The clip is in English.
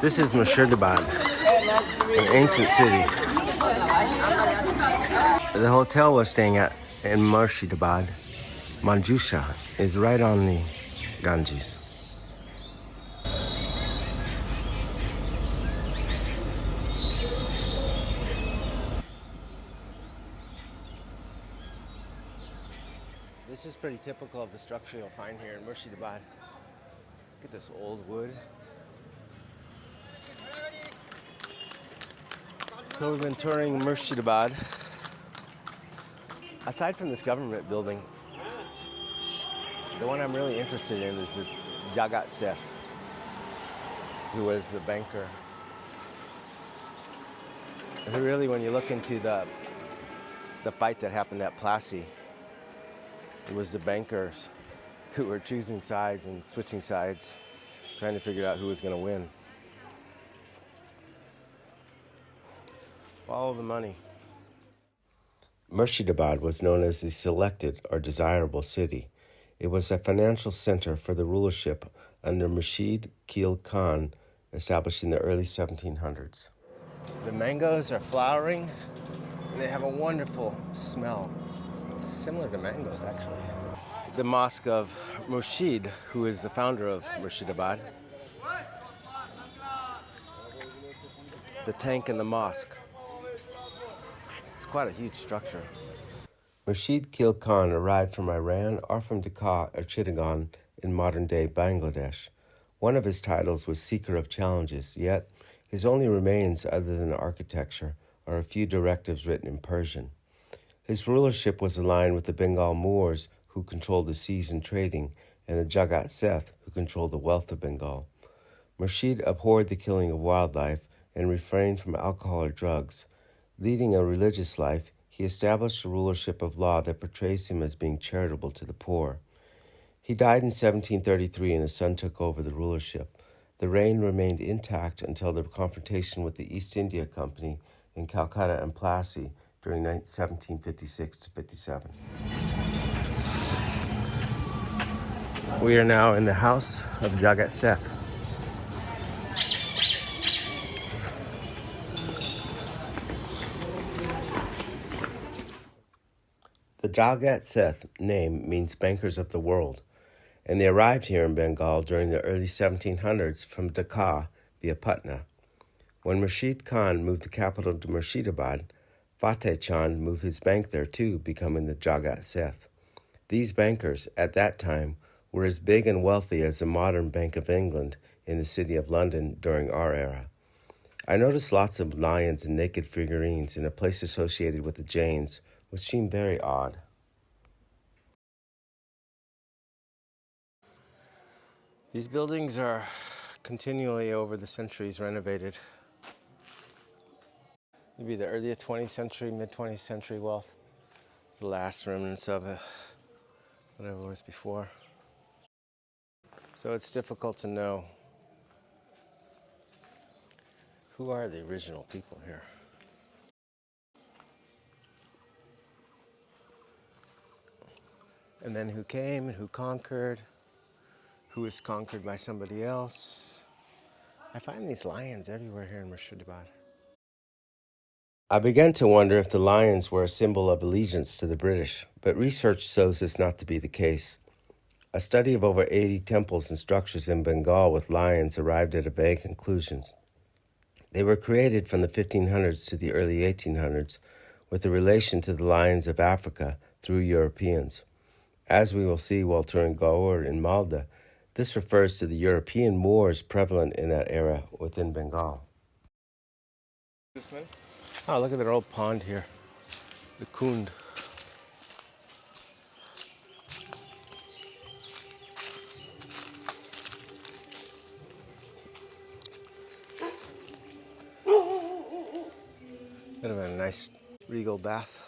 This is Murshidabad, an ancient city. The hotel we're staying at in Murshidabad, Manjusha, is right on the Ganges. This is pretty typical of the structure you'll find here in Murshidabad. Look at this old wood. So we've been touring Murshidabad. Aside from this government building, the one I'm really interested in is the Jagat Seth, who was the banker. Who really, when you look into the fight that happened at Plassey, it was the bankers who were choosing sides and switching sides, trying to figure out who was going to win. Follow the money. Murshidabad was known as the selected or desirable city. It was a financial center for the rulership under Murshid Khan, established in the early 1700s. The mangoes are flowering, and they have a wonderful smell. It's similar to mangoes, actually. The mosque of Murshid, who is the founder of Murshidabad. The tank and the mosque. It's quite a huge structure. Murshid Khan arrived from Iran or from Dhaka or Chittagong in modern-day Bangladesh. One of his titles was Seeker of Challenges, yet his only remains other than architecture are a few directives written in Persian. His rulership was aligned with the Bengal Moors, who controlled the seas and trading, and the Jagat Seth, who controlled the wealth of Bengal. Murshid abhorred the killing of wildlife and refrained from alcohol or drugs. Leading a religious life, he established a rulership of law that portrays him as being charitable to the poor. He died in 1733 and his son took over the rulership. The reign remained intact until the confrontation with the East India Company in Calcutta and Plassey during 1756 to 57. We are now in the house of Jagat Seth. The Jagat Seth name means bankers of the world, and they arrived here in Bengal during the early 1700s from Dhaka via Patna. When Murshid Khan moved the capital to Murshidabad, Fateh Chand moved his bank there too, becoming the Jagat Seth. These bankers, at that time, were as big and wealthy as the modern Bank of England in the city of London during our era. I noticed lots of lions and naked figurines in a place associated with the Jains, which seemed very odd. These buildings are continually over the centuries renovated. Maybe the early 20th century, mid-20th century wealth, the last remnants of whatever was before. So it's difficult to know who are the original people here. And then who came and who conquered, who was conquered by somebody else. I find these lions everywhere here in Murshidabad. I began to wonder if the lions were a symbol of allegiance to the British, but research shows this not to be the case. A study of over 80 temples and structures in Bengal with lions arrived at a vague conclusion. They were created from the 1500s to the early 1800s with a relation to the lions of Africa through Europeans. As we will see while touring Gaur in Malda, this refers to the European Moors prevalent in that era within Bengal. Oh, look at that old pond here, the Kund. Bit of a nice regal bath.